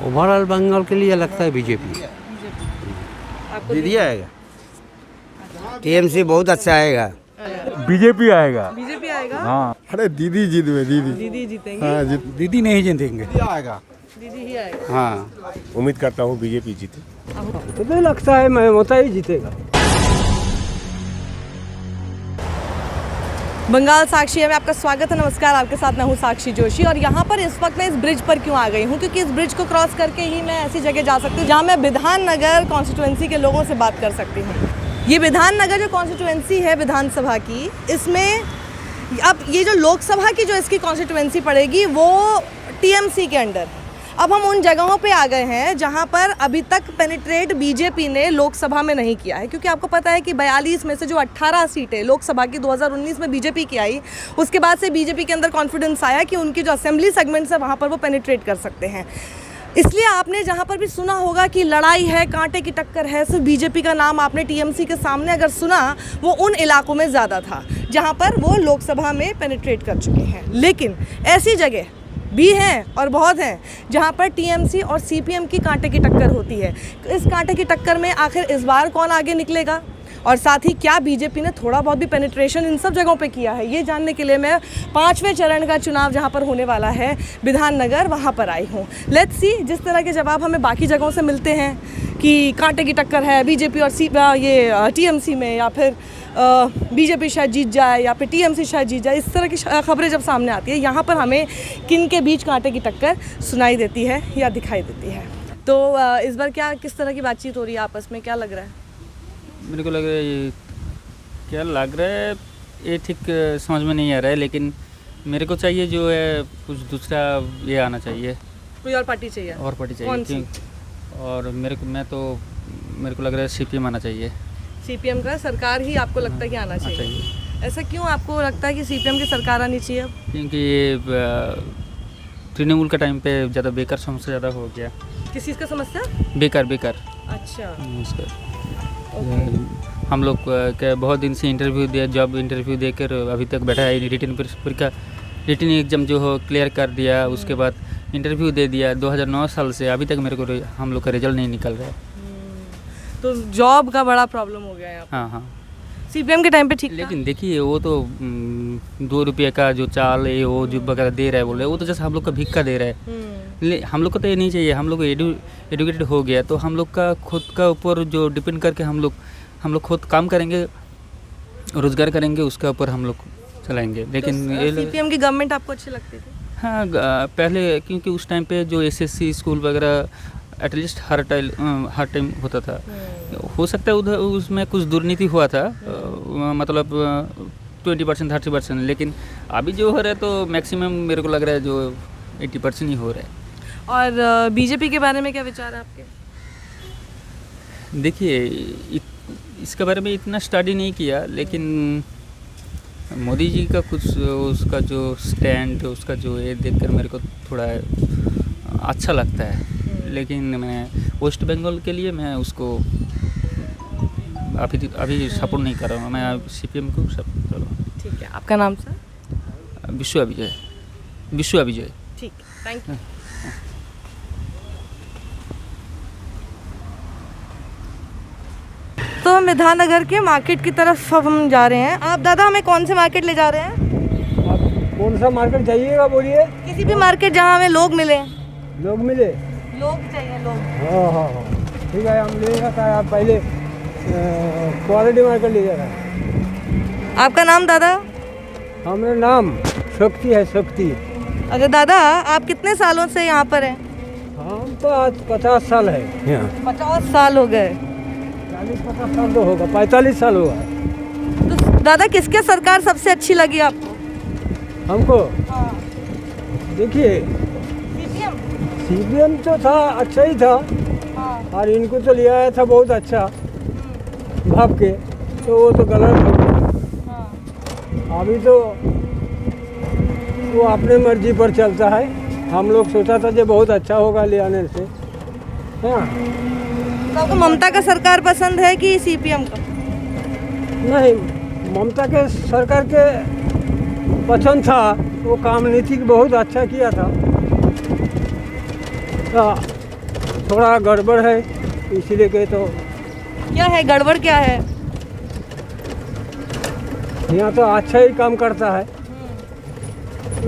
Overall Bengal के लिए लगता है बीजेपी। दीदी आएगा, टीएमसी बहुत अच्छा आएगा। बीजेपी आएगा। बीजेपी आएगा। हाँ, अरे दीदी जीत में दीदी जीतेंगे। हाँ दीदी नहीं जीतेंगे। आएगा। दीदी ही आएगा। हाँ उम्मीद करता हूँ बीजेपी जीते। मुझे लगता है ममता ही जीतेगा। बंगाल साक्षी में आपका स्वागत है। नमस्कार, आपके साथ मैं हूँ साक्षी जोशी। और यहाँ पर इस वक्त मैं इस ब्रिज पर क्यों आ गई हूँ, क्योंकि इस ब्रिज को क्रॉस करके ही मैं ऐसी जगह जा सकती हूँ जहाँ मैं विधान नगर कॉन्स्टिट्यूएंसी के लोगों से बात कर सकती हूँ। ये विधान नगर जो कॉन्स्टिट्यूएंसी है विधानसभा की, इसमें अब ये जो लोकसभा की जो इसकी कॉन्स्टिट्यूएंसी पड़ेगी वो टीएमसी के अंडर। अब हम उन जगहों पे आ गए हैं जहां पर अभी तक पेनिट्रेट बीजेपी ने लोकसभा में नहीं किया है, क्योंकि आपको पता है कि 42 में से जो 18 सीटें लोकसभा की 2019 में बीजेपी की आई, उसके बाद से बीजेपी के अंदर कॉन्फिडेंस आया कि उनकी जो असेंबली सेगमेंट्स है वहां पर वो पेनिट्रेट कर सकते हैं। इसलिए आपने जहां पर भी सुना होगा कि लड़ाई है, कांटे की टक्कर है, सिर्फ बीजेपी का नाम आपने टीएमसी के सामने अगर सुना, वो उन इलाकों में ज़्यादा था जहां पर वो लोकसभा में पेनिट्रेट कर चुके हैं। लेकिन ऐसी जगह भी हैं और बहुत हैं जहां पर टीएमसी और सीपीएम की कांटे की टक्कर होती है। इस कांटे की टक्कर में आखिर इस बार कौन आगे निकलेगा, और साथ ही क्या बीजेपी ने थोड़ा बहुत भी पेनिट्रेशन इन सब जगहों पे किया है, ये जानने के लिए मैं 5वें चरण का चुनाव जहां पर होने वाला है विधान नगर, वहां पर आई हूं। लेट्स सी, जिस तरह के जवाब हमें बाकी जगहों से मिलते हैं कि कांटे की टक्कर है बीजेपी और टीएमसी में, या फिर बीजेपी शायद जीत जाए या फिर टीएमसी शायद जीत जाए, इस तरह की खबरें जब सामने आती है, यहाँ पर हमें किन के बीच कांटे की टक्कर सुनाई देती है या दिखाई देती है। तो इस बार किस तरह की बातचीत हो रही है आपस में, क्या लग रहा है? मेरे को लग रहा है ये क्या लग रहा है ये ठीक समझ में नहीं आ रहा है, लेकिन मेरे को चाहिए जो है कुछ दूसरा ये आना चाहिए, कोई और पार्टी चाहिए। और पार्टी चाहिए। कौन सी? और मेरे को लग रहा है सीपीएम आना चाहिए। सीपीएम का सरकार ही आपको लगता है कि आना चाहिए? ऐसा क्यों आपको लगता है कि सीपीएम की सरकार आनी चाहिए अब? क्योंकि ये तृणमूल का टाइम पे ज़्यादा बेकार समस्या ज़्यादा हो गया। किस चीज़ का समस्या? बेकार। अच्छा, हम लोग क्या बहुत दिन से इंटरव्यू दिया, जॉब इंटरव्यू देकर अभी तक बैठा है। रिटन एग्जाम जो हो क्लियर कर दिया, उसके बाद इंटरव्यू दे दिया 2009 साल से, अभी तक मेरे को हम लोग का रिजल्ट नहीं निकल रहा है। तो जॉब का बड़ा प्रॉब्लम हो गया है। हाँ। सीपीएम के टाइम पे ठीक था। लेकिन देखिए वो तो 2 रुपये का जो चाल है वो जो वगैरह दे रहा है, बोल रहे वो तो जैसे हम लोग का भिक्का दे रहा है। हम लोग को तो ये नहीं चाहिए। हम लोग एडुकेटेड हो गया तो हम लोग का खुद का ऊपर जो डिपेंड करके हम लोग खुद काम करेंगे, रोजगार करेंगे, उसके ऊपर हम लोग चलाएंगे। लेकिन तो सीपीएम की गवर्नमेंट आपको अच्छी लगती थी? हाँ, पहले क्योंकि उस टाइम पे जो एसएससी स्कूल वगैरह एटलीस्ट हर टाइम होता था। हो सकता है उधर उसमें कुछ दुर्नीति हुआ था, मतलब 20% 30%, लेकिन अभी जो हो रहा है तो मैक्सिमम मेरे को लग रहा है जो 80% ही हो रहा है। और बीजेपी के बारे में क्या विचार है आपके? देखिए इसके बारे में इतना स्टडी नहीं किया, लेकिन मोदी जी का कुछ उसका जो स्टैंड, उसका जो ये देखकर मेरे को थोड़ा अच्छा लगता है। लेकिन मैं वेस्ट बंगाल के लिए मैं उसको अभी सपोर्ट नहीं कर रहा हूँ। मैं सीपीएम को सपोर्ट कर रहा हूँ। ठीक है, आपका नाम सर? विश्व अभिजय। ठीक, थैंक यू। तो हम विधान नगर के मार्केट की तरफ अब हम जा रहे हैं। आप दादा हमें कौन से मार्केट ले जा रहे हैं? आप कौन सा मार्केट चाहिएगा बोलिए? किसी भी मार्केट जहाँ हमें लोग मिले। लोग चाहिए, लोग। हाँ, ठीक है, हम लेगा सर। आप पहले क्वालिटी मार्केट लीजिएगा। आपका नाम दादा? हमारा नाम शक्ति है, शक्ति। अच्छा दादा, आप कितने सालों से यहाँ पर हैं? हम तो आज 50 साल है यहाँ। 50 साल हो गए? 40-50 साल तो होगा, 45 साल होगा। तो दादा किसके सरकार सबसे अच्छी लगी आपको? हमको हाँ। देखिए सीपीएम तो था, अच्छा ही था। हाँ। और इनको तो लिया आया था बहुत अच्छा भाव के, तो वो तो गलत हो गया। हाँ। अभी तो वो अपने मर्जी पर चलता है। हम लोग सोचा था कि बहुत अच्छा होगा ले आने से। हाँ, तो आपको ममता का सरकार पसंद है कि सीपीएम का? नहीं, ममता के सरकार के पसंद था। वो काम नीति बहुत अच्छा किया था। थोड़ा गड़बड़ है, इसीलिए के तो क्या है गड़बड़, क्या है? यहाँ तो अच्छा ही काम करता है,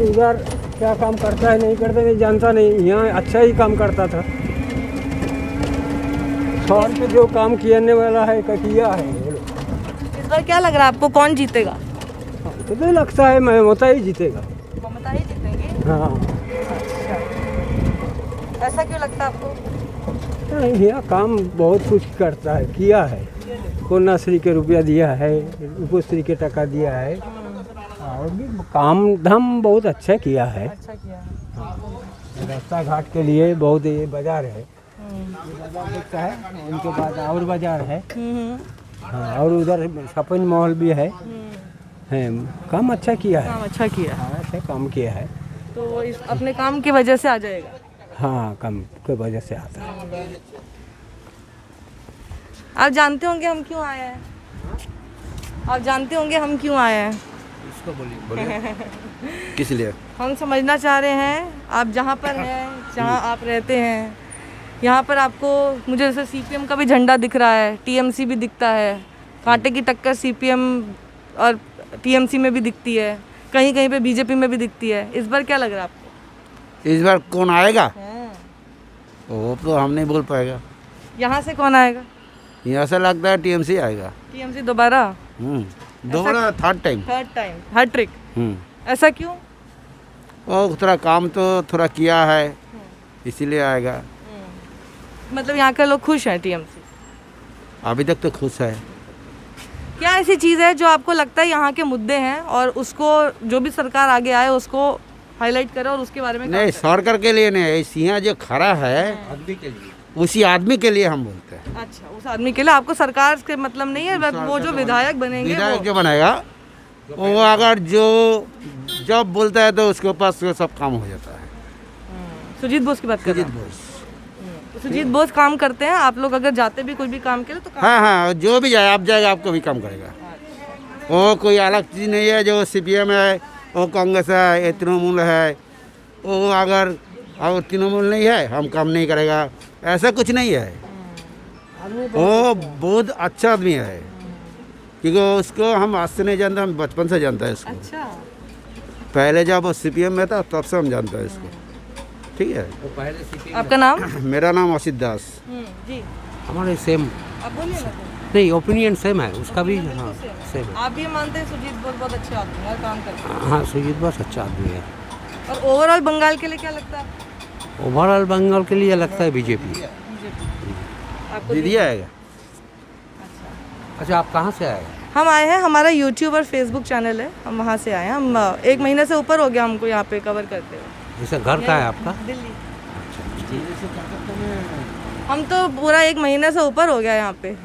उधर क्या काम करता है नहीं करता नहीं जानता नहीं, यहाँ अच्छा ही काम करता था। शहर पे जो काम किया वाला है किया है। इस बार क्या लग रहा है आपको, कौन जीतेगा? तो नहीं लगता है ममता ही जीतेगा। ममता ही जीतेंगे? हाँ, ऐसा क्यों लगता है आपको? नहीं, यहाँ काम बहुत कुछ करता है, किया है। कन्याश्री के रुपया दिया है, रूपश्री के टका दिया है, और भी काम धाम बहुत अच्छा किया है। अच्छा किया है। रास्ता घाट के लिए बहुत, ये बाजार है, ये बाजार दिखता है, उनके बाद और बाजार है। हाँ, और उधर शॉपिंग मॉल भी है। काम अच्छा किया है। काम अच्छा किया है। हाँ, अच्छा काम किया है। तो वो इस अपने काम की वजह से आ जाएगा। हाँ, काम की वजह से आता है। आप जानते होंगे हम क्यों आए हैं? आप जानते होंगे हम क्यों आए हैं? इसको बोलिए किस लिए? हम समझना चाह रहे हैं, आप जहाँ पर हैं, जहाँ आप रहते हैं, यहाँ पर आपको, मुझे जैसे सीपीएम का भी झंडा दिख रहा है, टीएमसी भी दिखता है, कांटे की टक्कर सीपीएम और टीएमसी में भी दिखती है, कहीं कहीं पे बीजेपी में भी दिखती है। इस बार क्या लग रहा है आपको? इस बार कौन आएगा वो तो हम नहीं बोल पाएगा। यहाँ से कौन आएगा? यहाँ से लगता है टीएमसी आएगा। टीएमसी दोबारा? दोबारा third time. Third time, hattrick. ऐसा क्यों? और थोड़ा काम तो थोड़ा किया है, इसीलिए आएगा। मतलब यहाँ के लोग खुश हैं टीएमसी? अभी तक तो खुश है। क्या ऐसी चीज़ है जो आपको लगता है यहाँ के मुद्दे हैं और उसको जो भी सरकार आगे आए उसको हाईलाइट करे और उसके बारे में नहीं, सरकार के लिए नहीं, यहाँ जो खड़ा है आदमी के लिए, उसी आदमी के लिए हम बोलते हैं। अच्छा, उस आदमी के लिए, आपको सरकार से मतलब नहीं है, वो जो विधायक बनेंगे, विधायक जो बनेगा वो अगर जो जब बोलता है तो उसके पास सब काम हो जाता है। सुजीत बोस की बात कर रहे सुजीत हैं? बोस। तो सुजीत बोस काम करते हैं, आप लोग अगर जाते भी कोई भी काम के लिए तो काम। हाँ हाँ, जो भी जाए आप जाएगा आपको भी काम करेगा। वो कोई अलग चीज़ नहीं है जो सीपीएम है, वो कांग्रेस है, ये तृणमूल है, वो अगर तृणमूल नहीं है हम काम नहीं करेगा, ऐसा कुछ नहीं है। वो बहुत अच्छा आदमी है, क्योंकि उसको हम आज से नहीं जानते, हम बचपन से जानते हैं इसको। अच्छा, पहले जब वो सीपीएम में था तब से हम जानते हैं इसको। ठीक है। आपका नाम? मेरा नाम असित दास। जी, हमारे सेम आप बोलिए ना। नहीं, ओपिनियन सेम है उसका भी। हाँ सेम है। आप भी मानते हैं सुजीत बोस बहुत अच्छे आदमी है, काम करते हैं? हाँ, सुजीत बोस अच्छा आदमी है। और ओवरऑल बंगाल के लिए क्या लगता है? ओवरऑल बंगाल के लिए लगता है बीजेपी। आपको दीदी आएगा। अच्छा, आप कहाँ से आए? हम आए हैं, हमारा यूट्यूब और फेसबुक चैनल है, हम वहाँ से आए हैं। हम 1 महीने से ऊपर हो गया हमको यहाँ पे कवर करते हुए। जैसे घर का है आपका? दिल्ली। हम तो पूरा 1 महीने से ऊपर हो गया यहाँ पे।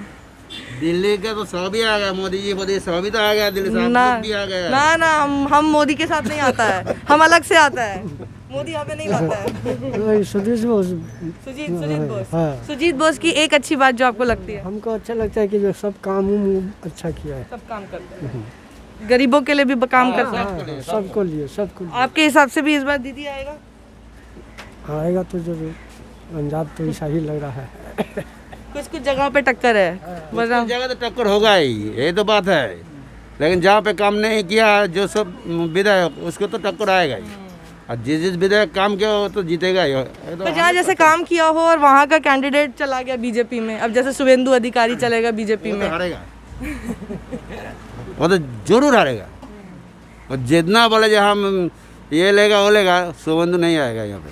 दिल्ली का तो सभी आ गया, मोदी जी सभी तो आ गया, दिल्ली से ना भी आ गया। ना, हम मोदी के साथ नहीं आता है, हम अलग से आता है। मोदी यहाँ पे नहीं लाता है। सुजीत बोस। सुजीत बोस। हाँ। सुजीत बोस की एक अच्छी बात जो आपको लगती है? हमको अच्छा लगता है कि जो सब काम अच्छा किया है, सब काम करते हैं, गरीबों के लिए भी काम करते हैं। सबको लिए सबको आपके हिसाब से भी इस बार दीदी आएगा? आएगा तो जरूर। पंजाब तो ऐसा ही लग रहा है। कुछ जगहों पे टक्कर है, वरना जगह तो टक्कर होगा ही, ये तो बात है। लेकिन जहाँ पे काम नहीं किया जो सब विधायक, उसको तो टक्कर आएगा ही। और जिस विधायक काम किया वो तो जीतेगा ही। तो पर जहाँ जैसे काम किया हो और वहाँ का कैंडिडेट चला गया बीजेपी में, अब जैसे शुभेंदु अधिकारी चलेगा बीजेपी में, हारेगा। वो तो जरूर हारेगा। और जितना बोले जो हम ये लेगा वो लेगा, शुभेंदु नहीं आएगा यहाँ पे।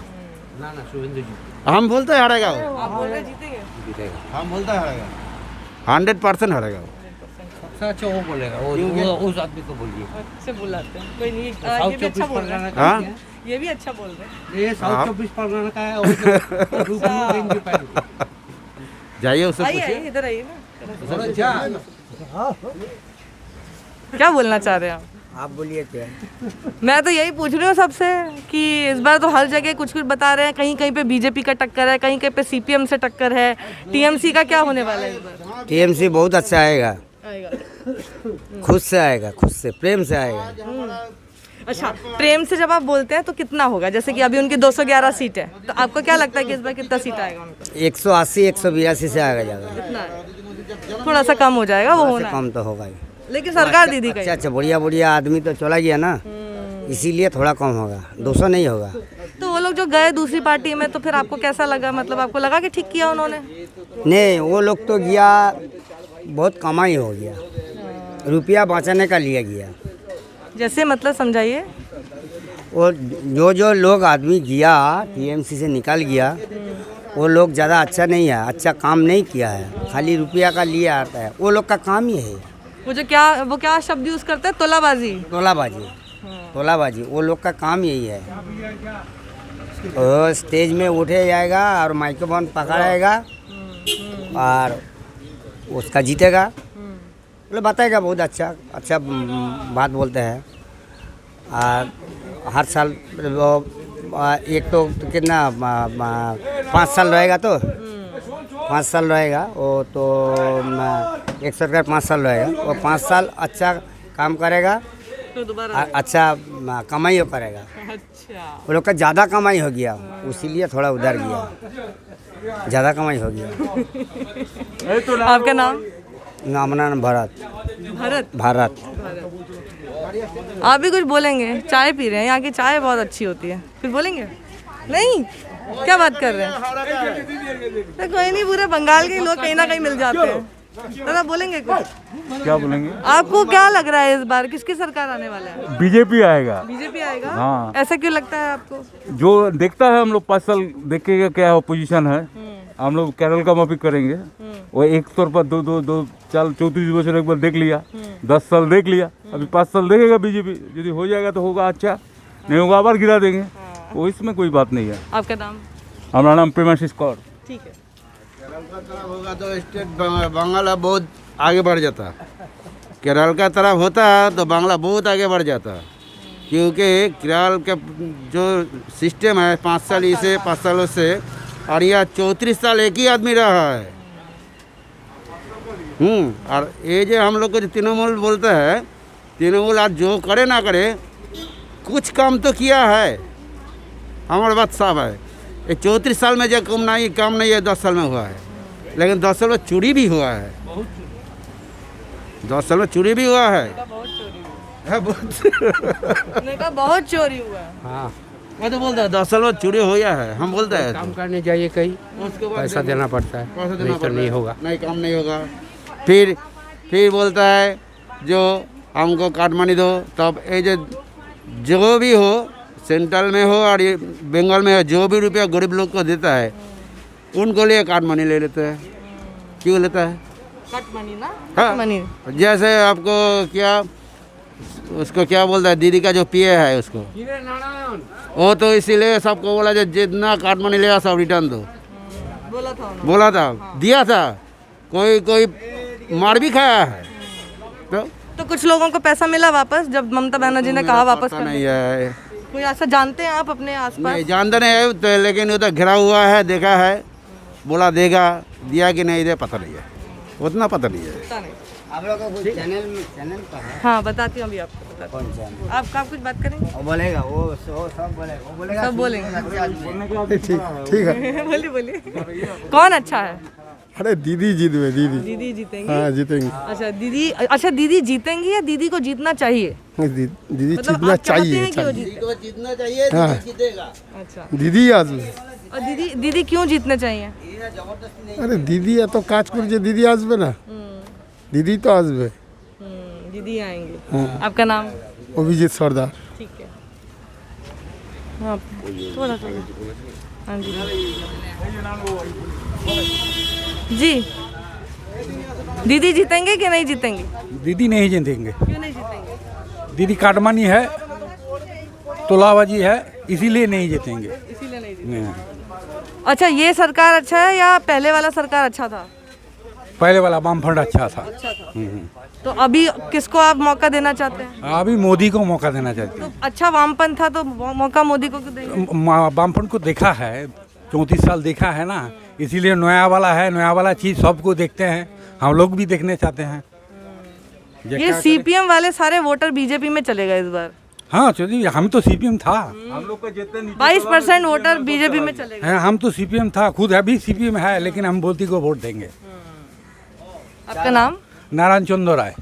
ना शुभेंदु जी हम बोलते हैं हारेगा वो। आप बोल रहे जीतेंगे? जीतेगा। हम बोलते हैं हारेगा, 100% हारेगा वो। सबसे अच्छा वो बोलेगा, वो उस आदमी को बोलिए। अच्छे बुलाते हैं, कोई नहीं। ये साउथ भी अच्छा 24 बोल रहे परगना हैं, का हाँ? है। ये भी अच्छा बोल रहे हैं। ये साउथ 24 परगना का है। और रूप जाइए उससे आइए पूछिए। आइए, इधर आइए ना। अच्छा, क्या बोलना चाह रहे हैं आप? आप बोलिए क्या? मैं तो यही पूछ रही हूँ सबसे कि इस बार तो हर जगह कुछ बता रहे हैं, कहीं कहीं पे बीजेपी का टक्कर है, कहीं कहीं पे सीपीएम से टक्कर है, टीएमसी का क्या होने वाला है इस बार? टीएमसी बहुत अच्छा आएगा, आएगा। खुद से आएगा, खुद से प्रेम से आएगा। अच्छा, प्रेम से जब आप बोलते हैं तो कितना होगा? जैसे कि अभी उनकी 211 सीट है, तो आपको क्या लगता है कि इस बार कितना सीट आएगा उनको? 180 182 से आएगा ज़्यादा, कितना है? थोड़ा सा कम हो जाएगा, वो होना है। कम तो होगा ही। लेकिन सरकार दीदी का अच्छा अच्छा बढ़िया आदमी तो चला गया ना, इसीलिए थोड़ा कम होगा, 200 नहीं होगा। तो वो लोग जो गए दूसरी पार्टी में, तो फिर आपको कैसा लगा? मतलब आपको लगा कि ठीक किया उन्होंने? नहीं, वो लोग तो गया, बहुत कमाई हो गया, रुपया बचाने का लिया गया। जैसे मतलब समझाइए। वो जो लोग आदमी गया टीएमसी से निकल गया, वो लोग ज़्यादा अच्छा नहीं है, अच्छा काम नहीं किया है, खाली रुपया का लिए आता है। वो लोग का काम ही है वो क्या शब्द यूज करते हैं? तोलाबाजी। तोलाबाजी वो लोग का काम यही है। वो स्टेज में उठे जाएगा और माइक्रोफोन पकड़ाएगा और उसका जीतेगा, मतलब बताएगा, बहुत अच्छा बात बोलते हैं। और हर साल एक तो कितना 5 साल रहेगा, तो 5 साल रहेगा वो, तो एक सरकार 5 साल रहेगा, वो 5 साल अच्छा काम करेगा तो दोबारा अच्छा कमाई करेगा। अच्छा, वो लोग का ज़्यादा कमाई हो गया, इसीलिए थोड़ा उधर गया, ज़्यादा कमाई हो गया। आपका नाम? नाम भरत। भारत। आप भी कुछ बोलेंगे? चाय पी रहे हैं, यहाँ की चाय बहुत अच्छी होती है, कुछ बोलेंगे? नहीं, क्या बात कर रहे हैं? तो कोई नहीं, पूरे बंगाल के लोग कहीं ना कहीं मिल जाते हैं। दादा बोलेंगे कुछ? क्या बोलेंगे? आपको क्या लग रहा है इस बार किसकी सरकार आने वाला है? बीजेपी आएगा। बीजेपी आएगा? हाँ। ऐसा क्यों लगता है आपको? जो देखता है, हम लोग 5 साल देखेगा क्या पोजीशन है, हम लोग केरल का माफी करेंगे। वो एक तौर पर दो साल 34 बच्चों एक बार देख लिया, 10 साल देख लिया, अभी 5 साल देखेगा बीजेपी। यदि हो जाएगा तो होगा अच्छा, नहीं होगा आबार गिरा देंगे, वो इसमें कोई बात नहीं है। आपका नाम? हमारा नाम प्रेमाशीष कौर। ठीक है। केरल का तरफ होगा तो स्टेट बांग्ला बहुत आगे बढ़ जाता। केरल का तरफ होता तो बांग्ला बहुत आगे बढ़ जाता, क्योंकि केरल का जो सिस्टम है 5 साल इसे 5 सालों से, और यह 34 साल एक ही आदमी रहा है। और ये जो हम लोग को जो तृणमूल बोलते हैं, तृणमूल आज जो करे ना करे, कुछ काम तो किया है, हमारे बात साफ है। ये 34 साल में जो काम नहीं है 10 साल में हुआ है, लेकिन 10 साल में चोरी भी हुआ है, 10 साल में चोरी भी हुआ है। बहुत चोरी हुआ है। हाँ, मैं तो बोलता है 10 साल में चोरी हो गया है, हम बोलते हैं। काम करने जाइए कहीं, उसके बाद पैसा देना पड़ता है, पैसा देना नहीं तो पड़ता नहीं है। होगा। नहीं, काम नहीं होगा। फिर बोलता है जो हमको कार्ड मनी दो, तब ये जो भी हो, सेंट्रल में हो और ये बंगाल में हो, जो भी रुपया गरीब लोग को देता है, उनको लिए कार्ड मनी ले लेते हैं। क्यों लेता है? कट मनी ना? हाँ। मनी। जैसे आपको क्या, उसको क्या बोलता है, दीदी का जो पीए है उसको, वो तो इसीलिए सबको बोला जो जितना कार्ड मनी लेगा सब रिटर्न दो, बोला था, दिया था। कोई मार भी खाया है। तो कुछ लोगों को पैसा मिला वापस जब ममता बनर्जी ने कहा वापस पता करने? नहीं है, कोई ऐसा जानते हैं आप अपने आसपास? नहीं जानते नहीं है तो, लेकिन वो तो घिरा हुआ है, देखा है, बोला देगा, दिया कि नहीं दिया पता नहीं है, उतना पता नहीं है। पता नहीं। आप लोग का कोई चैनल पर है? हाँ, बताती हूँ अभी आपको। कौन चैनल? आप कुछ बात करेंगे? वो बोलेगा, वो सब बोलेगा, वो बोलेगा, सब बोलेंगे। ठीक है। बोलिए कौन अच्छा है? अरे दीदी जीत में, दीदी जीतेंगी? हाँ जीतेंगे। अच्छा दीदी जीतेंगी या दीदी को जीतना चाहिए? दीदी मतलब जीतना आप चाहते चाहिए, हैं कि वो चाहिए। जीते? जीतना चाहिए, हाँ। जीतेगा। अच्छा, दीदी आज, और दीदी क्यों जीतने चाहिए? अरे दीदी तो काज कर दीदी आसबे ना, दीदी तो आसबे। दीदी आएंगे। हाँ। आपका नाम? अभिजीत सरदार। ठीक है। हाँ, थोड़ा हाँ जी। दीदी जीतेंगे कि नहीं जीतेंगे? दीदी नहीं जीतेंगे। क्यों नहीं जीतेंगे? दीदी काटमानी है, तोलाबाजी है, इसीलिए नहीं जीतेंगे। इसीलिए नहीं जीतेंगे। अच्छा, ये सरकार अच्छा है या पहले वाला सरकार अच्छा था? पहले वाला वामफ्रंट अच्छा था। तो अभी किसको आप मौका देना चाहते हैं? अभी मोदी को मौका देना चाहते तो अच्छा वामपंथ था तो मौका मोदी को क्यों देंगे? हैं। वामफ्रंट को देखा है, 34 साल देखा है ना, इसीलिए नया वाला है, नया वाला चीज़ सबको देखते हैं, हम लोग भी देखने चाहते हैं। ये सीपीएम वाले सारे वोटर बीजेपी में चले गए इस बार। हाँ चौधरी हम तो सीपीएम था। हम लोग का जितने नीचे 22% वोटर बीजेपी में चले गए। है, हम तो सीपीएम था, खुद अभी सीपीएम है, लेकिन हम बोलती को वोट देंगे। आपका नाम? नारायण चंद्र राय।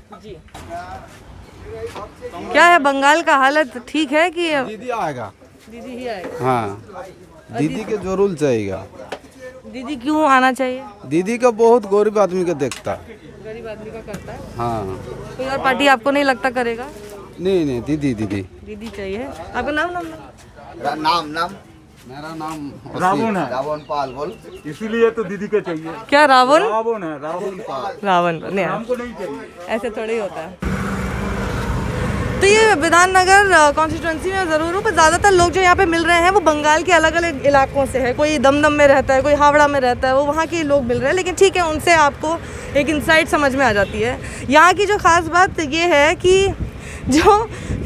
क्या है बंगाल का हालत ठीक है कि दीदी आएगा। दीदी ही आएगा? हाँ, दीदी के जरूर चाहिएगा। दीदी क्यों आना चाहिए? दीदी का बहुत गरीब आदमी का देखता है। गरीब आदमी का करता है। हाँ, कोई और पार्टी आपको नहीं लगता करेगा? नहीं दीदी दीदी चाहिए। आपका नाम? मेरा नाम रावण है। रावण पाल बोल। इसीलिए तो दीदी का चाहिए। क्या रावण? रावण है, रावण पाल। रावण नहीं, हमको नहीं चाहिए। ऐसे थोड़ी ही होता है। तो ये विधाननगर कॉन्स्टिट्यूंसी में ज़रूर हूँ, पर ज़्यादातर लोग जो यहाँ पे मिल रहे हैं वो बंगाल के अलग अलग इलाकों से है। कोई दमदम में रहता है, कोई हावड़ा में रहता है, वो वहाँ के लोग मिल रहे हैं। लेकिन ठीक है, उनसे आपको एक इंसाइट समझ में आ जाती है। यहाँ की जो ख़ास बात ये है कि जो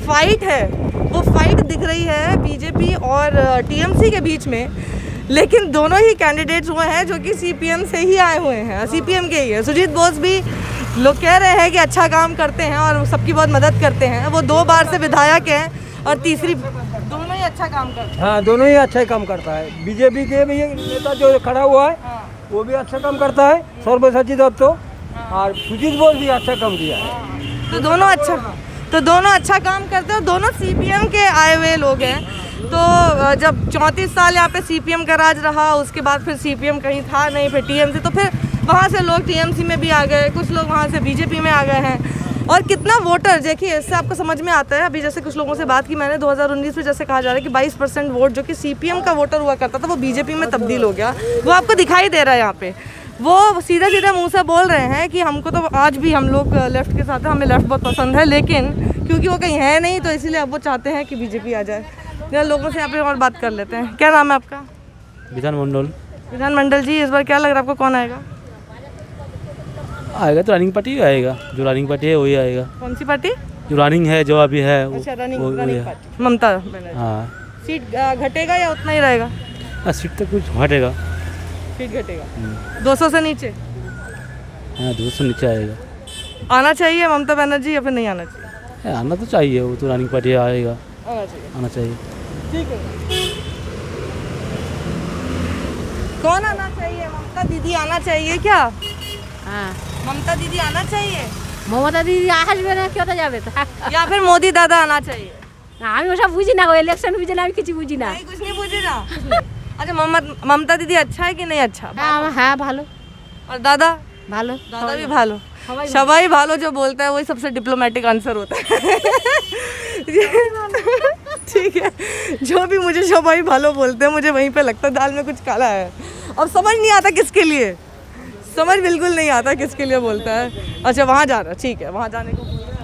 फाइट है वो फाइट दिख रही है बीजेपी और टीएमसी के बीच में, लेकिन दोनों ही कैंडिडेट्स हुए हैं जो कि सीपीएम से ही आए हुए हैं, सीपीएम के ही है। सुजीत बोस भी लोग कह रहे हैं कि अच्छा काम करते हैं और सबकी बहुत मदद करते हैं। वो 2 बार से विधायक हैं और तीसरी, दोनों ही अच्छा काम करते हैं। हाँ, दोनों ही अच्छा काम करता है। बीजेपी के भी नेता जो खड़ा हुआ है वो भी अच्छा काम करता है, सर्वसचिव दत्त, और सुजीत बोस भी अच्छा काम किया है। तो दोनों अच्छा काम करते हैं और दोनों सीपीएम के आए हुए लोग हैं। तो जब 34 साल यहाँ पे सीपीएम का राज रहा, उसके बाद फिर सीपीएम कहीं था नहीं, फिर टीएमसी, तो फिर वहाँ से लोग टीएमसी में भी आ गए, कुछ लोग वहाँ से बीजेपी में आ गए हैं। और कितना वोटर, देखिए इससे आपको समझ में आता है। अभी जैसे कुछ लोगों से बात की मैंने, 2019 में जैसे कहा जा रहा है कि 22% वोट जो कि सीपीएम का वोटर हुआ करता था वो बीजेपी में तब्दील हो गया। वो आपको दिखाई दे रहा है यहाँ पे। वो सीधे मुंह से बोल रहे हैं कि हमको तो आज भी हम लोग लेफ्ट के साथ हैं, हमें लेफ्ट बहुत पसंद है, लेकिन क्योंकि वो कहीं है नहीं तो इसीलिए अब वो चाहते हैं कि बीजेपी आ जाए। जरा लोगों से यहाँ पे और बात कर लेते हैं। क्या नाम है आपका? विधानमंडल जी, इस बार क्या लग रहा है आपको, कौन आएगा? आएगा तो रनिंग पार्टी आएगा, जो रनिंग पार्टी है वही आएगा। कौन सी पार्टी? जो रनिंग है, जो अभी है अच्छा, रनिंग पार्टी, ममता बनर्जी। हाँ। सीट घटेगा या उतना ही रहेगा? सीट तो कुछ घटेगा। सीट घटेगा 200 से नीचे? हाँ, 200 से नीचे आएगा। आना चाहिए ममता बनर्जी या फिर नहीं आना चाहिए? आना तो चाहिए, वो तो रनिंग पार्टी आएगा, आना चाहिए। ठीक है। कौन आना चाहिए? ममता दीदी आना चाहिए क्या? हाँ, ममता दीदी आना चाहिए মমতা দিদি আসবে না, কেউ যাবে তো। या फिर मोदी दादा आना चाहिए? আমি ওসব বুঝি না, ইলেকশন বুঝি না, আমি কিছু বুঝি না। नहीं, कुछ नहीं पूछे ना। अच्छा, ममता दीदी अच्छा है कि नहीं अच्छा? হ্যাঁ ভালো, और दादा? ভালো, दादा भी भालो, सबाई भालो जो बोलता है वही सबसे डिप्लोमेटिक आंसर होता है। ठीक है, जो भी मुझे सबाई भालो बोलते हैं मुझे वहीं पे लगता है दाल में कुछ काला है। अब समझ नहीं आता किसके लिए, समझ बिल्कुल नहीं आता किसके लिए बोलता है। अच्छा, वहाँ जा रहा है, ठीक है, वहाँ जाने को बोल रहे हैं।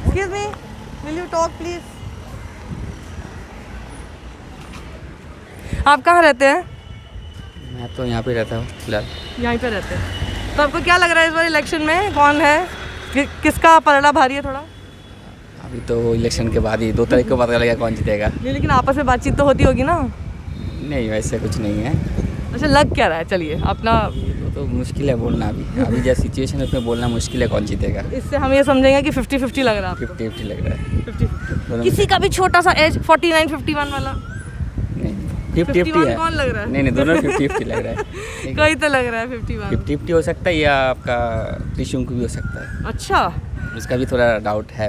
Excuse me, will you talk please? आप कहाँ रहते हैं? मैं तो यहाँ पे रहता हूँ फिलहाल। यहीं पे रहते हैं। तो आपको क्या लग रहा है इस बार इलेक्शन में कौन है, किसका पलड़ा भारी है थोड़ा? अभी तो इलेक्शन के बाद ही 2 तारीख को पता लगेगा कौन जीतेगा। नहीं, लेकिन आपस में बातचीत तो होती होगी ना? नहीं, वैसे कुछ नहीं है। अच्छा, लग क्या रहा है? चलिए अपना, तो मुश्किल है बोलना अभी जैसे सिचुएशन है उसमें बोलना मुश्किल है कौन जीतेगा। इससे हम ये समझेंगे कि 50-50 लग रहा है आपको? 50-50 लग रहा है। 50 किसी का भी छोटा सा एज 49-51 वाला? नहीं, 50-50 है। कौन लग रहा है? नहीं, दोनों 50-50 लग रहा है। कोई तो लग रहा है 51। 50-50 हो सकता है, या आपका त्रिशंकु भी हो सकता है। अच्छा, उसका भी थोड़ा डाउट है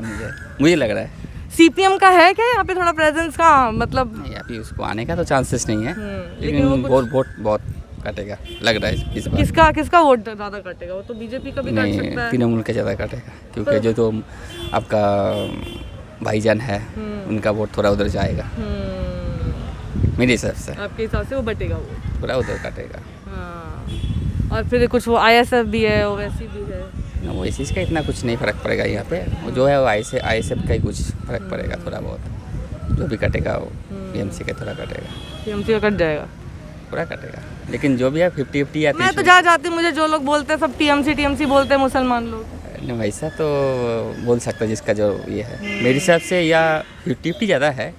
मुझे लग रहा है। सीपीएम का है क्या यहाँ पे थोड़ा प्रेजेंस का, मतलब? नहीं, अभी उसको आने का तो चांसेस नहीं है, लेकिन वो वोट बहुत कटेगा लग रहा है इस बार। किसका वोट ज़्यादा कटेगा? वो तो बीजेपी का भी कट सकता है। नहीं, तृणमूल का ज़्यादा कटेगा, क्योंकि जो तो आपका भाईजान है उनका वोट थोड़ा उधर जाएगा मेरे हिसाब से। आपके हिसाब से वो बटेगा, वो थोड़ा उधर कटेगा। हाँ, और फिर कुछ वो आईएसएफ भी है, ओवैसी भी है। वो इस चीज़ का इतना कुछ नहीं फ़र्क पड़ेगा यहाँ पे, वो जो है वो आईएसएफ का ही कुछ फ़र्क पड़ेगा थोड़ा बहुत। जो भी कटेगा वो टीएमसी का थोड़ा कटेगा, टीएमसी का कट जाएगा, पूरा कटेगा। लेकिन जो भी है 50-50 या मैं तो जहाँ जाती हूँ मुझे जो लोग बोलते हैं सब टीएमसी बोलते हैं, मुसलमान लोग। नहीं, वैसा तो बोल सकता है जिसका जो ये है। मेरे हिसाब से या 50-50 ज़्यादा है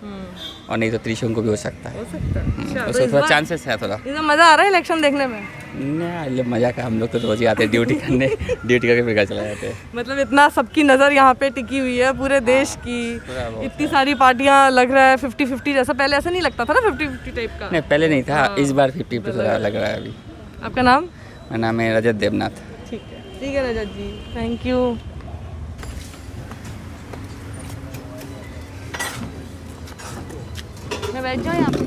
और नहीं तो त्रिशंकु को भी हो सकता है। हो सकता है। अच्छा, तो उसमें इस थोड़ा बार- चांसेस है थोड़ा। इधर मज़ा आ रहा है इलेक्शन देखने में? नहीं मज़ा का, हम लोग तो रोज ही आते हैं ड्यूटी करने, ड्यूटी करके फिर घर चला जाते हैं। मतलब इतना सबकी नज़र यहाँ पे टिकी हुई है पूरे देश की, इतनी सारी पार्टियाँ, लग रहा है 50-50 जैसा। पहले ऐसा नहीं लगता था ना 50-50 टाइप का? नहीं पहले नहीं था, इस बार 50 थोड़ा लग रहा है अभी। आपका नाम? मेरा नाम है रजत देवनाथ। ठीक है रजत जी, थैंक यू। मैं बैठ जाऊँ यहाँ पे?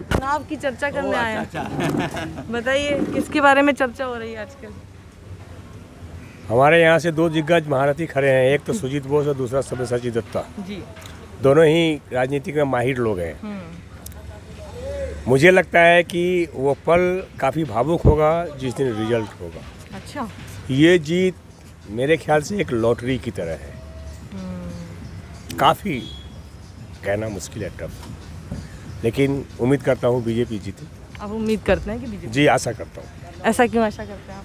चुनाव की चर्चा करने आया। बताइए किसके बारे में चर्चा हो रही है आजकल? हमारे यहाँ से दो दिग्गज महारथी खड़े हैं, एक तो सुजीत बोस और दूसरा सब्यसाची दत्ता जी। दोनों ही राजनीति में माहिर लोग हैं। मुझे लगता है कि वो पल काफ़ी भावुक होगा जिस दिन रिजल्ट होगा। अच्छा। ये जीत मेरे ख्याल से एक लॉटरी की तरह है। काफ़ी कहना मुश्किल है, टफ, लेकिन उम्मीद करता हूँ बीजेपी जीते। आप उम्मीद करते हैं कि बीजेपी? जी आशा करता हूँ। ऐसा क्यों आशा करते हैं आप?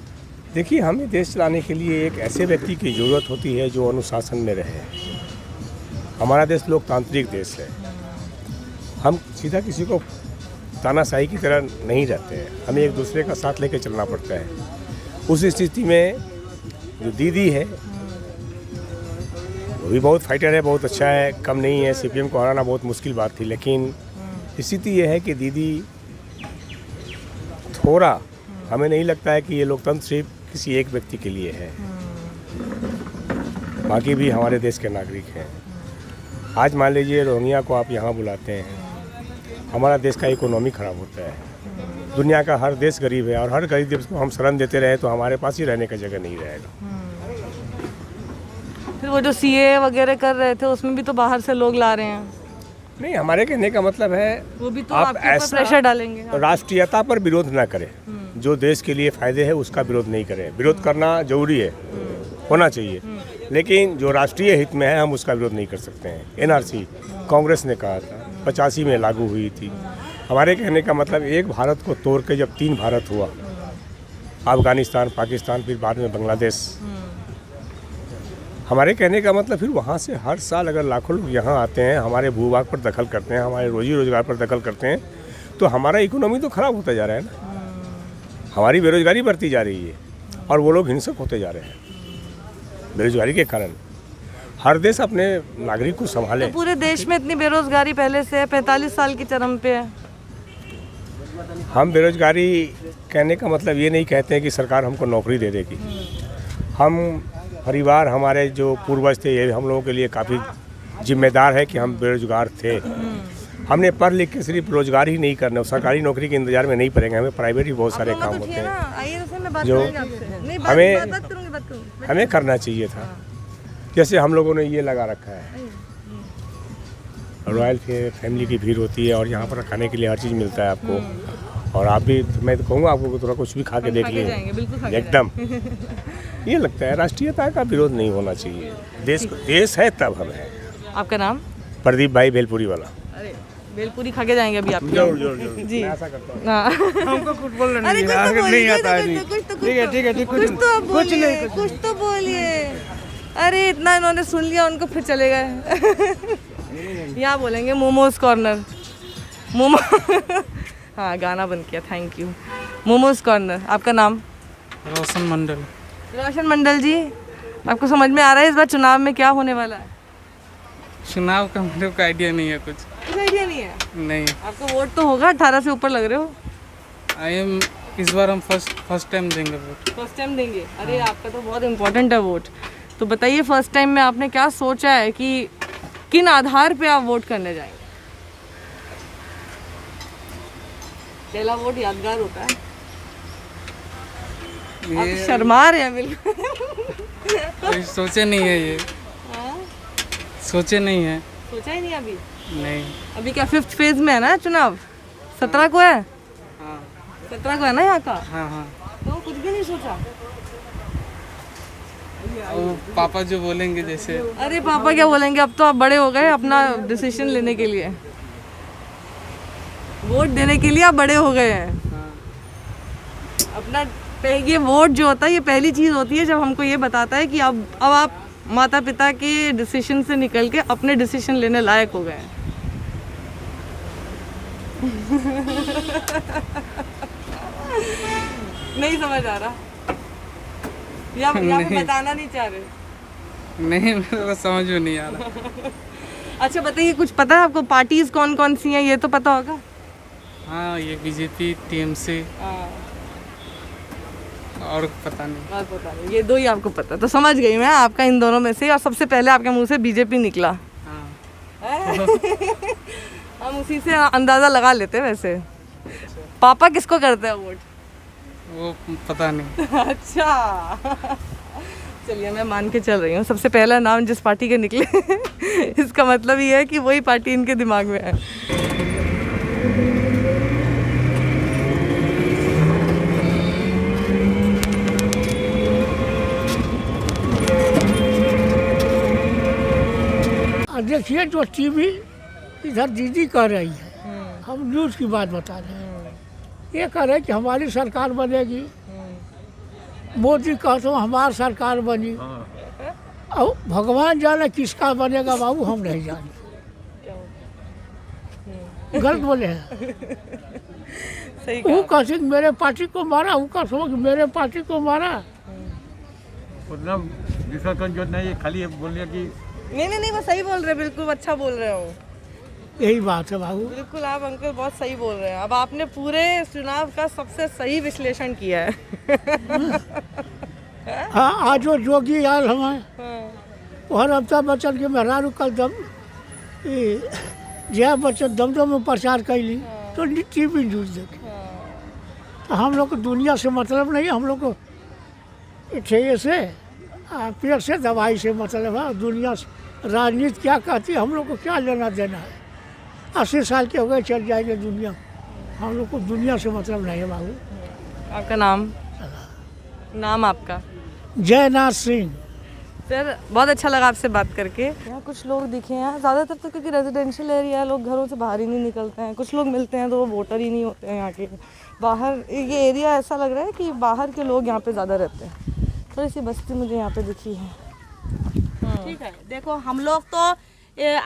देखिए, हमें देश चलाने के लिए एक ऐसे व्यक्ति की ज़रूरत होती है जो अनुशासन में रहे। हमारा देश लोकतांत्रिक देश है। हम सीधा किसी को तानाशाही की तरह नहीं रहते हैं, हमें एक दूसरे का साथ लेकर चलना पड़ता है। उस स्थिति में जो दीदी है वो भी बहुत फाइटर है, बहुत अच्छा है, कम नहीं है। सीपीएम को हराना बहुत मुश्किल बात थी, लेकिन स्थिति ये है कि दीदी थोड़ा, हमें नहीं लगता है कि ये लोकतंत्र सिर्फ किसी एक व्यक्ति के लिए है, बाकी भी हमारे देश के नागरिक हैं। आज मान लीजिए रोहिंग्या को आप यहाँ बुलाते हैं, हमारा देश का इकोनॉमी खराब होता है। दुनिया का हर देश गरीब है और हर गरीब देश को हम शरण देते रहे तो हमारे पास ही रहने का जगह नहीं रहेगा। फिर वो जो सीए वगैरह कर रहे थे उसमें भी तो बाहर से लोग ला रहे हैं। नहीं, हमारे कहने का मतलब है वो भी तो आप आपके ऊपर ऐसा प्रेशर डालेंगे। राष्ट्रीयता पर विरोध ना करें, जो देश के लिए फायदे है उसका विरोध नहीं करें। विरोध करना जरूरी है, होना चाहिए, लेकिन जो राष्ट्रीय हित में है हम उसका विरोध नहीं कर सकते हैं। एनआरसी कांग्रेस ने कहा था, 85 में लागू हुई थी। हमारे कहने का मतलब एक भारत को तोड़ के जब 3 भारत हुआ, अफगानिस्तान, पाकिस्तान, फिर बाद में बांग्लादेश, हमारे कहने का मतलब फिर वहाँ से हर साल अगर लाखों लोग यहाँ आते हैं, हमारे भूभाग पर दखल करते हैं, हमारे रोजी रोजगार पर दखल करते हैं, तो हमारा इकोनॉमी तो खराब होता जा रहा है ना। हमारी बेरोजगारी बढ़ती जा रही है और वो लोग हिंसक होते जा रहे हैं बेरोजगारी के कारण। हर देश अपने नागरिक को संभाले। तो पूरे देश में इतनी बेरोजगारी पहले से है, 45 साल की चरम पे है। हम बेरोजगारी कहने का मतलब ये नहीं कहते हैं कि सरकार हमको नौकरी दे देगी। हम परिवार, हमारे जो पूर्वज थे, ये हम लोगों के लिए काफ़ी जिम्मेदार है कि हम बेरोजगार थे। हमने पढ़ लिख के सिर्फ रोजगार ही नहीं करना, सरकारी नौकरी के इंतजार में नहीं पड़ेंगे, हमें प्राइवेट भी बहुत सारे काम होते हैं जो हमें करना चाहिए था। जैसे हम लोगों ने ये लगा रखा है, रॉयल फैमिली की भीड़ होती है और यहाँ पर खाने के लिए हर चीज़ मिलता है आपको। और आप भी, मैं तो कहूँगा आपको थोड़ा कुछ भी खा के देख लीजिए, एकदम ये लगता है राष्ट्रीयता का विरोध नहीं होना चाहिए। देश है तब हम हैं। आपका नाम? प्रदीप भाई, भेलपुरी वाला। अरे भेलपुरी खा के जाएंगे अभी आप? जरूर जी, ऐसा करता हूँ। हमको कुछ बोलना नहीं आता है। कुछ तो बोलिए। अरे इतना इन्होंने सुन लिया, उनको फिर चले गए। यहाँ बोलेंगे मोमोज कॉर्नर, मोमो हाँ गाना बंद किया, थैंक यू। मोमोज कॉर्नर। आपका नाम? रोशन मंडल। रोशन मंडल जी, आपको समझ में आ रहा है इस बार चुनाव में क्या होने वाला है? चुनाव का मतलब का आइडिया नहीं है, कुछ आइडिया नहीं है? नहीं। आपको वोट तो होगा, 18 से ऊपर लग रहे हो। इस बार हम फर्स्ट टाइम देंगे वोट। फर्स्ट टाइम देंगे? अरे आपका तो बहुत इम्पोर्टेंट है वोट। तो बताइए फर्स्ट टाइम में आपने क्या सोचा है कि किन आधार पे आप वोट करने जाएंगे? पहला वोट यादगार होता है। आप शर्मा रहे हैं बिल्कुल। सोचे नहीं है ये। सोचे नहीं है। सोचा ही नहीं अभी? नहीं। अभी क्या 5th फेज में है ना चुनाव? 17 को है? हाँ। 17 को है ना यहाँ का? हाँ हाँ। तो कुछ भी नहीं सोचा? वो पापा जो बोलेंगे जैसे। अरे पापा क्या बोलेंगे, अब तो आप बड़े हो गए अपना डिसीजन लेने के लिए, वोट देने के लिए आप बड़े हो गए हैं। अपना ये वोट जो होता है ये पहली चीज़ होती है जब हमको ये बताता है कि अब आप माता पिता के डिसीजन से निकल के अपने डिसीजन लेने लायक हो गए हैं। नहीं समझ आ रहा या फिर बताना नहीं चाह रहे? नहीं, मेरे को समझ में नहीं आ रहा। अच्छा बताइए, कुछ पता है आपको पार्टीज कौन कौन सी हैं? ये तो पता होगा। हाँ, ये बीजेपी, टीएमसी और पता नहीं। और पता नहीं, ये दो ही आपको पता। तो समझ गई मैं आपका इन दोनों में से, और सबसे पहले आपके मुंह से बीजेपी निकला। हम उसी से अंदाज़ा लगा लेते हैं। वैसे पापा किसको करते हैं वोट? वो पता नहीं। अच्छा चलिए, मैं मान के चल रही हूँ सबसे पहला नाम जिस पार्टी के निकले इसका मतलब ये है कि वही पार्टी इनके दिमाग में है। देखिए, जो टीवी इधर दीदी कह रही है, हम न्यूज़ की बात बता रहे हैं। ये कह रहे हैं कि हमारी सरकार बनेगी, मोदी कहते हो हमारी सरकार बनी। अब भगवान जाने किसका बनेगा बाबू, हम नहीं जाने। गलत बोले हैं। वो कहते मेरे पार्टी को मारा, वो कहते हो मेरे पार्टी को मारा। मतलब दूसरा जो नहीं, खाली बोल रहे कि नहीं, वो सही बोल रहे हैं, बिल्कुल अच्छा बोल रहे हो। यही बात है बाबू। बिल्कुल आप अंकल बहुत सही बोल रहे हैं। अब आपने पूरे चुनाव का सबसे सही विश्लेषण किया है। हाँ, आज जो जोगी आयल हमें और अमिताभ बच्चन के मेहरारू कल दम जया बच्चन दमदम में प्रचार कैली, तो टीवी न्यूज देखे। तो हम लोग को दुनिया से मतलब नहीं, हम लोग को ठेये से पेड़ से दवाई से मतलब है। दुनिया से राजनीति क्या कहती है, हम लोग को क्या लेना देना है। 80 साल के हो गए, चल जाएंगे दुनिया, हम लोग को दुनिया से मतलब नहीं है बाबू। आपका नाम? नाम आपका? जयनाथ सिंह। सर बहुत अच्छा लगा आपसे बात करके। यहाँ कुछ लोग दिखे हैं, ज़्यादातर तो क्योंकि रेजिडेंशियल एरिया है, लोग घरों से बाहर ही नहीं निकलते हैं। कुछ लोग मिलते हैं तो वो वोटर ही नहीं होते हैं यहाँ के। बाहर ये एरिया ऐसा लग रहा है कि बाहर के लोग यहाँ पे ज़्यादा रहते हैं। थोड़ी सी बस्ती मुझे यहाँ पे दिखी है। ठीक है, देखो हम लोग तो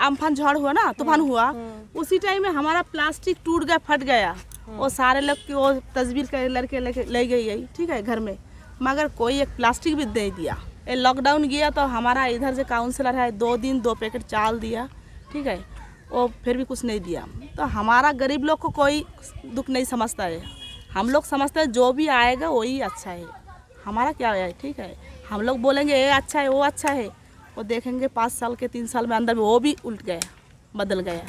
अम्फान झड़ हुआ ना, तूफान हुआ, उसी टाइम में हमारा प्लास्टिक टूट गया, फट गया। और सारे लोग की वो तस्वीर के लड़के ले गई, ठीक है, घर में, मगर कोई एक प्लास्टिक भी नहीं दिया। ये लॉकडाउन गया तो हमारा इधर से काउंसलर है, 2 दिन 2 पैकेट चावल दिया, ठीक है, वो फिर भी कुछ नहीं दिया। तो हमारा गरीब लोग को कोई दुख नहीं समझता है। हम लोग समझते हैं जो भी आएगा वही अच्छा है, हमारा क्या है, ठीक है। हम लोग बोलेंगे ये अच्छा है, वो अच्छा है, वो देखेंगे 5 साल के 3 साल में अंदर में वो भी उल्ट गया, बदल गया।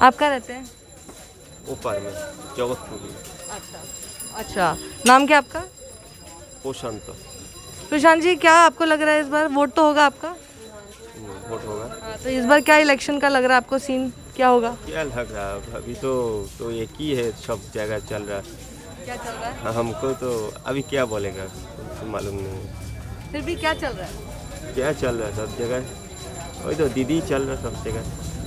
आप कहाँ रहते हैं? ऊपर में जगतपुर में। अच्छा, नाम क्या आपका? प्रशांत। प्रशांत जी, क्या आपको लग रहा है इस बार वोट तो होगा आपका? वोट होगा। तो इस बार क्या इलेक्शन का लग रहा है आपको, सीन क्या होगा? क्या लग रहा है अभी तो एक ही है, सब जगह चल रहा है। क्या चल रहा है? हाँ, हमको तो अभी क्या बोलेगा तो मालूम नहीं। फिर भी क्या चल रहा है? क्या चल रहा है सब जगह, वही तो दीदी चल रहा है सब जगह।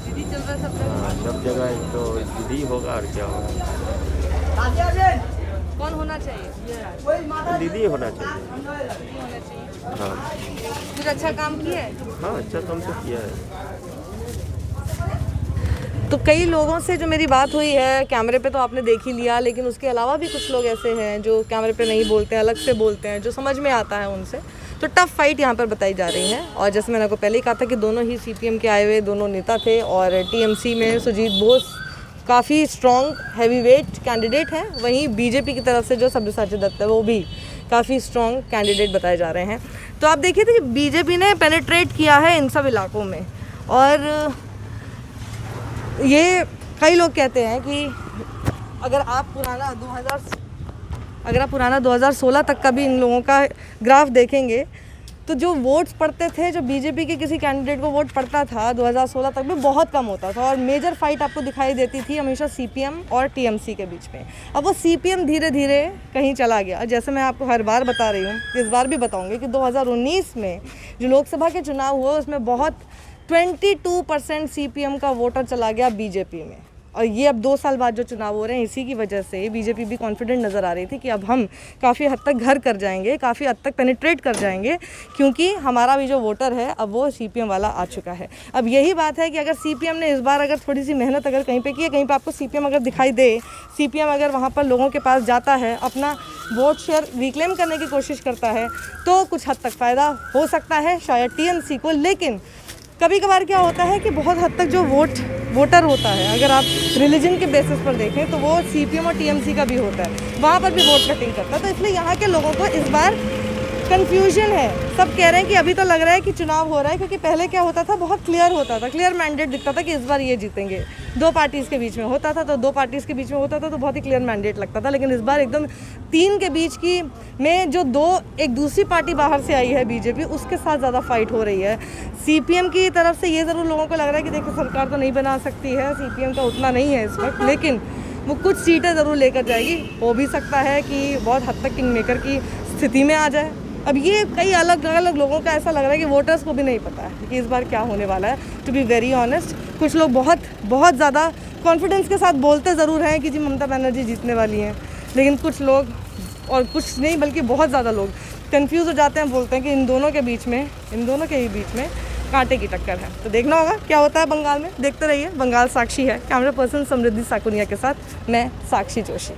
दीदी चल रहा है सब जगह? हाँ, सब जगह तो दीदी होगा और क्या होगा। कौन होना चाहिए? दीदी होना चाहिए। हाँ, कुछ अच्छा काम किया है? हाँ, अच्छा काम तो किया है। तो कई लोगों से जो मेरी बात हुई है, कैमरे पे तो आपने देख ही लिया, लेकिन उसके अलावा भी कुछ लोग ऐसे हैं जो कैमरे पे नहीं बोलते हैं, अलग से बोलते हैं, जो समझ में आता है उनसे। तो टफ फाइट यहाँ पर बताई जा रही है। और जैसे मैंने आपको पहले ही कहा था कि दोनों ही सीपीएम के आए हुए दोनों नेता थे, और टीएमसी में सुजीत बोस काफ़ी स्ट्रॉन्ग हैवीवेट कैंडिडेट हैं। वहीं बीजेपी की तरफ से जो सब्यसाची दत्त है वो भी काफ़ी स्ट्रॉन्ग कैंडिडेट बताए जा रहे हैं। तो आप देखिए थे कि बीजेपी ने पेनिट्रेट किया है इन सब इलाकों में, और ये कई लोग कहते हैं कि अगर आप पुराना 2016 तक का भी इन लोगों का ग्राफ देखेंगे तो जो वोट्स पड़ते थे, जो बीजेपी के किसी कैंडिडेट को वोट पड़ता था 2016 तक में, बहुत कम होता था। और मेजर फाइट आपको दिखाई देती थी हमेशा सीपीएम और टीएमसी के बीच में। अब वो सीपीएम धीरे धीरे कहीं चला गया। जैसे मैं आपको हर बार बता रही हूँ, इस बार भी बताऊँगी कि 2019 में जो लोकसभा के चुनाव हुए उसमें बहुत 22% सीपीएम का वोटर चला गया बीजेपी में। और ये अब 2 साल बाद जो चुनाव हो रहे हैं, इसी की वजह से बीजेपी भी कॉन्फिडेंट नज़र आ रही थी कि अब हम काफ़ी हद तक घर कर जाएंगे, काफ़ी हद तक पेनिट्रेट कर जाएंगे, क्योंकि हमारा भी जो वोटर है अब वो सीपीएम वाला आ चुका है। अब यही बात है कि अगर सीपीएम ने इस बार अगर थोड़ी सी मेहनत अगर कहीं पे की है, कहीं पे आपको सीपीएम अगर दिखाई दे, सीपीएम अगर वहाँ पर लोगों के पास जाता है, अपना वोट शेयर रिक्लेम करने की कोशिश करता है, तो कुछ हद तक फ़ायदा हो सकता है शायद टीएमसी को। लेकिन कभी कभार क्या होता है कि बहुत हद तक जो वोटर होता है, अगर आप रिलीजन के बेसिस पर देखें तो वो सीपीएम और टीएमसी का भी होता है, वहाँ पर भी वोट कटिंग करता है। तो इसलिए यहाँ के लोगों को इस बार कन्फ्यूजन है। सब कह रहे हैं कि अभी तो लग रहा है कि चुनाव हो रहा है, क्योंकि पहले क्या होता था, बहुत क्लियर होता था, क्लियर मैंडेट दिखता था कि इस बार ये जीतेंगे। 2 पार्टीज़ के बीच में होता था, तो 2 पार्टीज़ के बीच में होता था तो बहुत ही क्लियर मैंडेट लगता था। लेकिन इस बार एकदम 3 के बीच की में जो 2 एक दूसरी पार्टी बाहर से आई है बीजेपी, उसके साथ ज़्यादा फाइट हो रही है। सीपीएम की तरफ से ये ज़रूर लोगों को लग रहा है कि देखो सरकार तो नहीं बना सकती है, सीपीएम का उतना नहीं है इस वक्त, लेकिन वो कुछ सीटें ज़रूर लेकर जाएगी। हो भी सकता है कि बहुत हद तक किंग मेकर की स्थिति में आ जाए। अब ये कई अलग अलग लोगों का ऐसा लग रहा है कि वोटर्स को भी नहीं पता है कि इस बार क्या होने वाला है। टू बी वेरी ऑनेस्ट, कुछ लोग बहुत ज़्यादा कॉन्फिडेंस के साथ बोलते ज़रूर हैं कि जी ममता बनर्जी जीतने वाली हैं, लेकिन कुछ लोग, और कुछ नहीं बल्कि बहुत ज़्यादा लोग कंफ्यूज हो जाते हैं, बोलते हैं कि इन दोनों के ही बीच में कांटे की टक्कर है। तो देखना होगा क्या होता है बंगाल में। देखते रहिए, बंगाल साक्षी है। कैमरा पर्सन समृद्धि साकुनिया के साथ मैं साक्षी जोशी।